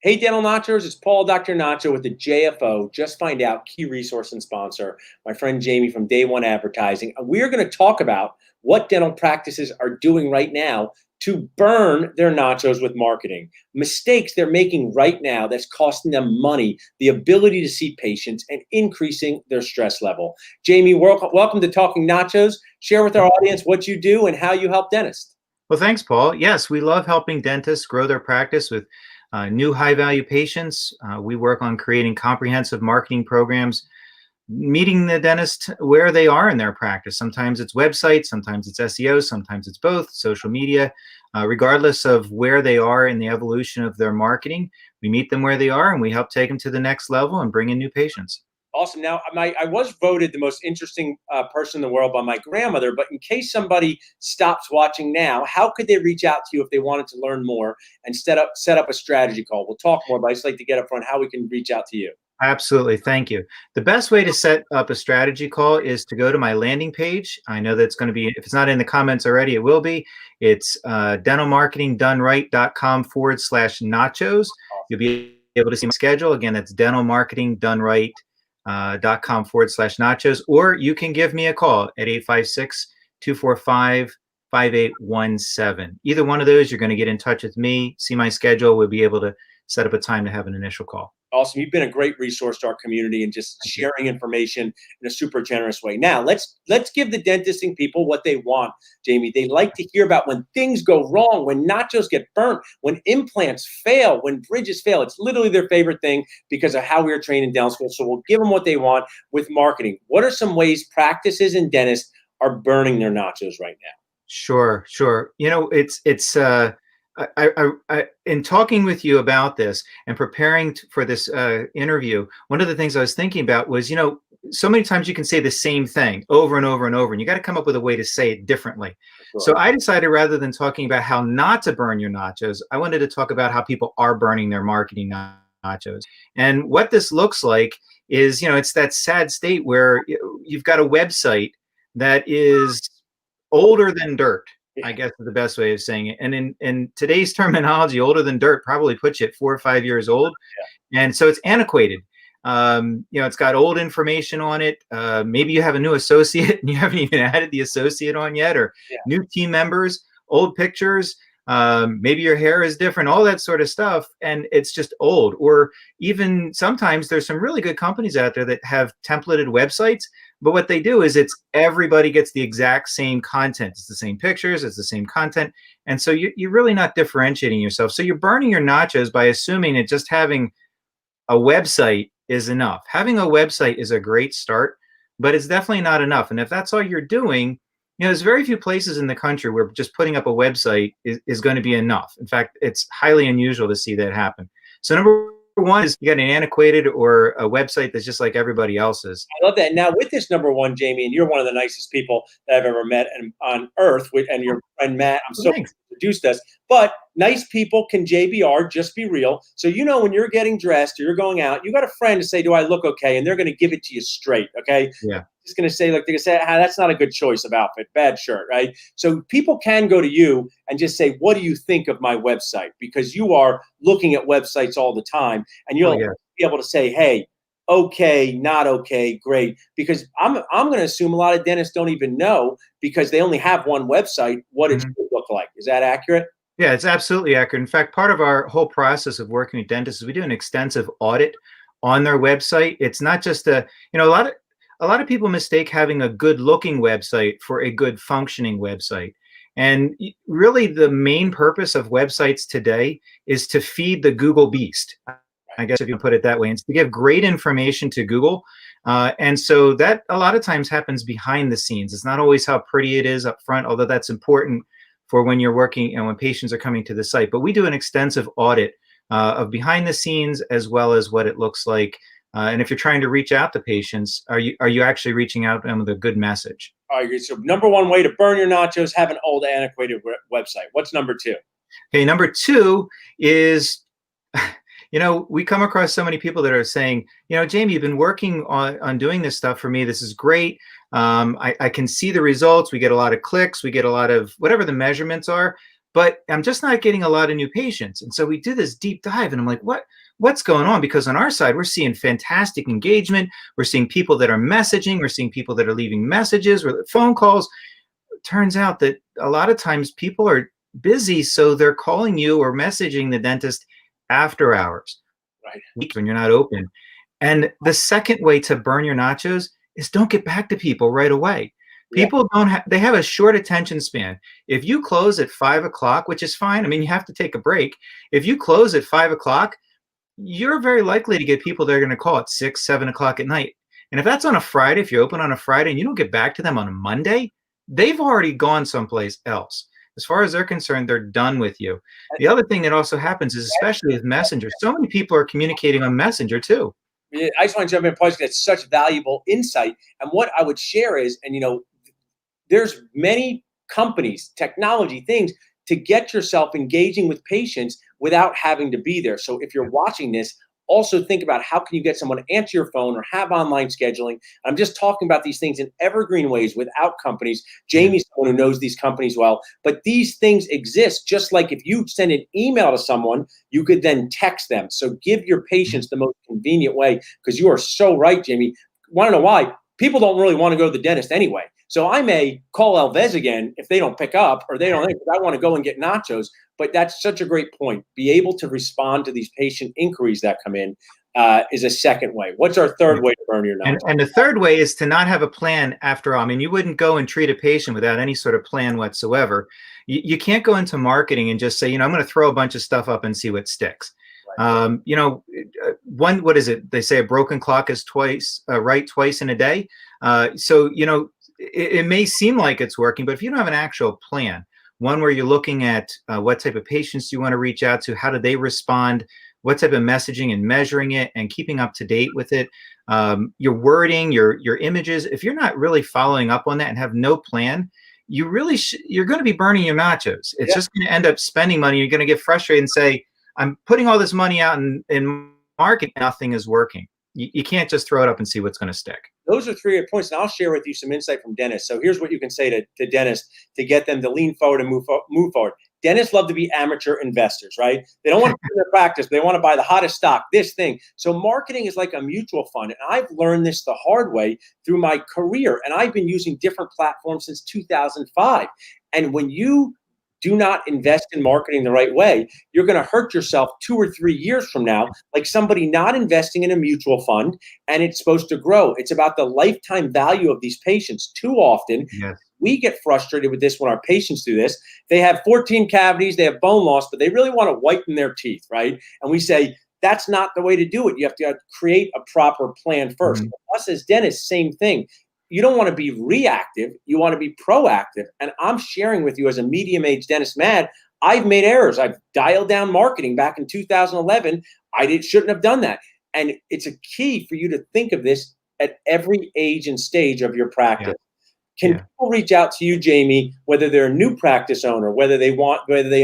Hey, Dental Nachos, it's Paul, Dr. Nacho with the JFO. Just find out key resource and sponsor, my friend Jamie from Day One Advertising. We're going to talk about what dental practices are doing right now to burn their nachos with marketing. Mistakes they're making right now that's costing them money, the ability to see patients, and increasing their stress level. Jamie, welcome to Talking Nachos. Share with our audience what you do and how you help dentists. Well, thanks, Paul. Yes, we love helping dentists grow their practice with new high-value patients. We work on creating comprehensive marketing programs, meeting the dentist where they are in their practice. Sometimes it's websites, sometimes it's SEO, sometimes it's both, social media. Regardless of where they are in the evolution of their marketing, we meet them where they are and we help take them to the next level and bring in new patients. Awesome. Now, I was voted the most interesting person in the world by my grandmother, but in case somebody stops watching now, how could they reach out to you if they wanted to learn more and set up a strategy call? We'll talk more, but I just like to get up front how we can reach out to you. Absolutely. Thank you. The best way to set up a strategy call is to go to my landing page. I know that's going to be, if it's not in the comments already, it will be. It's dentalmarketingdoneright.com/nachos. You'll be able to see my schedule. Again, that's dentalmarketingdoneright.com/nachos. Or you can give me a call at 856-245-5817. Either one of those, you're going to get in touch with me, see my schedule. We'll be able to set up a time to have an initial call. Awesome. You've been a great resource to our community and just sharing information in a super generous way. Now, let's give the dentisting people what they want, Jamie. They like to hear about when things go wrong, when nachos get burnt, when implants fail, when bridges fail. It's literally their favorite thing because of how we were trained in dental school. So we'll give them what they want with marketing. What are some ways practices and dentists are burning their nachos right now? Sure, sure. You know, in talking with you about this and preparing for this interview, one of the things I was thinking about was, so many times you can say the same thing over and over and over, and you got to come up with a way to say it differently. Sure. So I decided rather than talking about how not to burn your nachos, I wanted to talk about how people are burning their marketing nachos. And what this looks like is, it's that sad state where you've got a website that is older than dirt. I guess is the best way of saying it. And in today's terminology, older than dirt probably puts you at 4 or 5 years old. Yeah. And so it's antiquated. It's got old information on it. Maybe you have a new associate and you haven't even added the associate on yet, or new team members, old pictures. Maybe your hair is different, all that sort of stuff. And it's just old. Or even sometimes there's some really good companies out there that have templated websites. But what they do is everybody gets the exact same content. It's the same pictures, it's the same content. And so you're really not differentiating yourself. So you're burning your nachos by assuming that just having a website is enough. Having a website is a great start, but it's definitely not enough. And if that's all you're doing, there's very few places in the country where just putting up a website is going to be enough. In fact, it's highly unusual to see that happen. So number one is you got an antiquated or a website that's just like everybody else's. I love that. Now with this number one, Jamie, and you're one of the nicest people that I've ever met on earth, and your friend Matt, I'm so introduced us, but nice people can JBR, just be real. So, when you're getting dressed or you're going out, you got a friend to say, do I look okay? And they're going to give it to you straight. Okay. Yeah. Just going to say, they're going to say, that's not a good choice of outfit, bad shirt, right? So people can go to you and just say, what do you think of my website? Because you are looking at websites all the time, and you'll be able to say, hey, okay, not okay, great. Because I'm going to assume a lot of dentists don't even know, because they only have one website, what it should look like. Is that accurate? Yeah, it's absolutely accurate. In fact, part of our whole process of working with dentists is we do an extensive audit on their website. It's not just a lot of people mistake having a good looking website for a good functioning website. And really the main purpose of websites today is to feed the Google beast, I guess if you put it that way, and to give great information to Google. And so that a lot of times happens behind the scenes. It's not always how pretty it is up front, although that's important for when you're working and when patients are coming to the site. But we do an extensive audit of behind the scenes as well as what it looks like. And if you're trying to reach out to patients, are you actually reaching out to them with a good message? All right, so number one way to burn your nachos, have an old antiquated website. What's number two? Okay, number two is, we come across so many people that are saying, Jamie, you've been working on doing this stuff for me. This is great. I can see the results. We get a lot of clicks. We get a lot of whatever the measurements are. but I'm just not getting a lot of new patients. And so we do this deep dive, and I'm like, what's going on? Because on our side, we're seeing fantastic engagement. We're seeing people that are messaging. We're seeing people that are leaving messages or phone calls. It turns out that a lot of times people are busy, so they're calling you or messaging the dentist after hours, Right. weeks when you're not open. And the second way to burn your nachos is don't get back to people right away. Yeah. People don't have, they have a short attention span. If you close at 5 o'clock, which is fine, I mean, you have to take a break. If you close at 5 o'clock, you're very likely to get people that are going to call at 6, 7 o'clock at night. And if that's on a Friday, if you open on a Friday and you don't get back to them on a Monday, they've already gone someplace else. As far as they're concerned, they're done with you. The other thing that also happens is, especially with Messenger, so many people are communicating on Messenger too. Yeah, I just want to jump in, because it's such valuable insight. And what I would share is, and there's many companies, technology things to get yourself engaging with patients without having to be there. So if you're watching this, also think about how can you get someone to answer your phone or have online scheduling. I'm just talking about these things in evergreen ways without companies. Jamie's someone who knows these companies well, but these things exist. Just like if you send an email to someone, you could then text them. So give your patients the most convenient way, because you are so right, Jamie. Want to know why? People don't really want to go to the dentist anyway. So I may call Alvez again if they don't pick up, or they don't, because I want to go and get nachos. But that's such a great point. Be able to respond to these patient inquiries that come in is a second way. What's our third way to burn your nachos? And the third way is to not have a plan after all. I mean, you wouldn't go and treat a patient without any sort of plan whatsoever. You can't go into marketing and just say, I'm going to throw a bunch of stuff up and see what sticks. Right. What is it? They say a broken clock is right twice in a day. So, it may seem like it's working, but if you don't have an actual plan, one where you're looking at what type of patients you want to reach out to, how do they respond, what type of messaging, and measuring it and keeping up to date with it, your wording, your images, if you're not really following up on that and have no plan, you're going to be burning your nachos. It's just going to end up spending money. You're going to get frustrated and say, I'm putting all this money out in marketing, nothing is working. You can't just throw it up and see what's going to stick. Those are 3 good points, and I'll share with you some insight from dentists. So here's what you can say to dentists to get them to lean forward and move forward. Dentists love to be amateur investors, right? They don't want to put in their practice. They want to buy the hottest stock, this thing. So marketing is like a mutual fund. And I've learned this the hard way through my career. And I've been using different platforms since 2005. And when you do not invest in marketing the right way, you're going to hurt yourself 2 or 3 years from now, like somebody not investing in a mutual fund, and it's supposed to grow. It's about the lifetime value of these patients. Too often, we get frustrated with this when our patients do this. They have 14 cavities, they have bone loss, but they really want to whiten their teeth, right? And we say, that's not the way to do it. You have to create a proper plan first. Us as dentists, same thing. You don't want to be reactive. You want to be proactive. And I'm sharing with you as a medium-aged dentist mad, I've made errors. I've dialed down marketing back in 2011. Shouldn't have done that. And it's a key for you to think of this at every age and stage of your practice. Can people reach out to you, Jamie, whether they're a new practice owner, whether they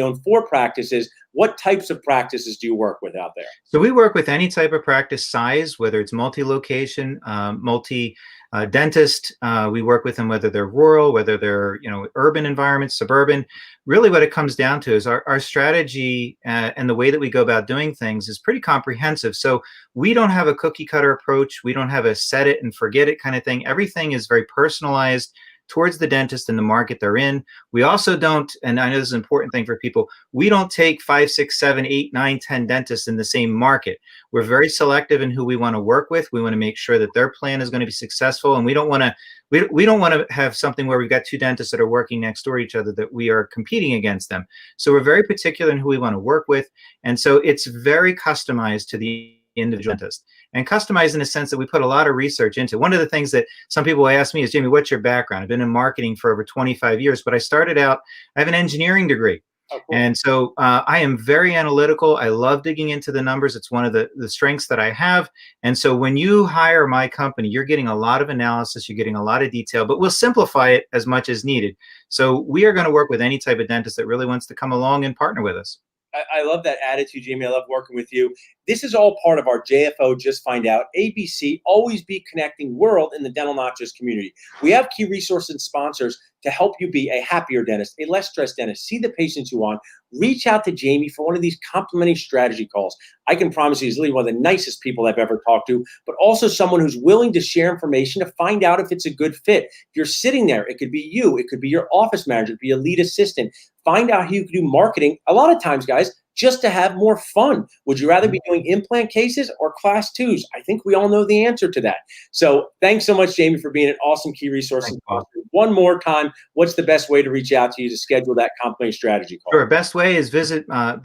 own 4 practices? What types of practices do you work with out there? So we work with any type of practice size, whether it's multi-location, dentist. We work with them whether they're rural, whether they're urban environments, suburban. Really what it comes down to is our strategy and the way that we go about doing things is pretty comprehensive. So we don't have a cookie cutter approach. We don't have a set it and forget it kind of thing. Everything is very personalized towards the dentist and the market they're in. We also don't, and I know this is an important thing for people, we don't take 5, 6, 7, 8, 9, 10 dentists in the same market. We're very selective in who we want to work with. We want to make sure that their plan is going to be successful, and we don't want to have something where we've got 2 dentists that are working next door to each other that we are competing against them. So we're very particular in who we want to work with, and so it's very customized to the individual dentist, and customized in the sense that we put a lot of research into. One of the things that some people ask me is, Jamie, what's your background? I've been in marketing for over 25 years, but I have an engineering degree. Oh, cool. And so I am very analytical. I love digging into the numbers. It's one of the strengths that I have. And so when you hire my company, you're getting a lot of analysis, you're getting a lot of detail, but we'll simplify it as much as needed. So we are going to work with any type of dentist that really wants to come along and partner with us. I love that attitude, Jamie. I love working with you. This is all part of our JFO Just Find Out ABC Always Be Connecting world in the Dental Nachos community. We have key resources and sponsors to help you be a happier dentist, a less stressed dentist, see the patients you want. Reach out to Jamie for one of these complimentary strategy calls. I can promise you he's literally one of the nicest people I've ever talked to, but also someone who's willing to share information to find out if it's a good fit. If you're sitting there, it could be you, it could be your office manager, it could be a lead assistant. Find out how you can do marketing. A lot of times, guys, just to have more fun. Would you rather be doing implant cases or class 2s? I think we all know the answer to that. So thanks so much, Jamie, for being an awesome key resource. One more time, what's the best way to reach out to you to schedule that complimentary strategy call? Sure. Best way is visit my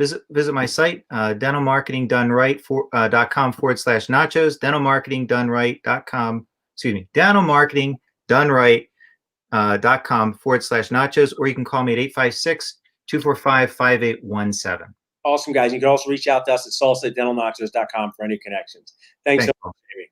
site, dentalmarketingdoneright.com/nachos, dentalmarketingdoneright.com, dentalmarketingdoneright.com/nachos, or you can call me at 856-245-5817. Awesome, guys. You can also reach out to us at salsa@dentalnachos.com for any connections. Thanks so much, Jamie.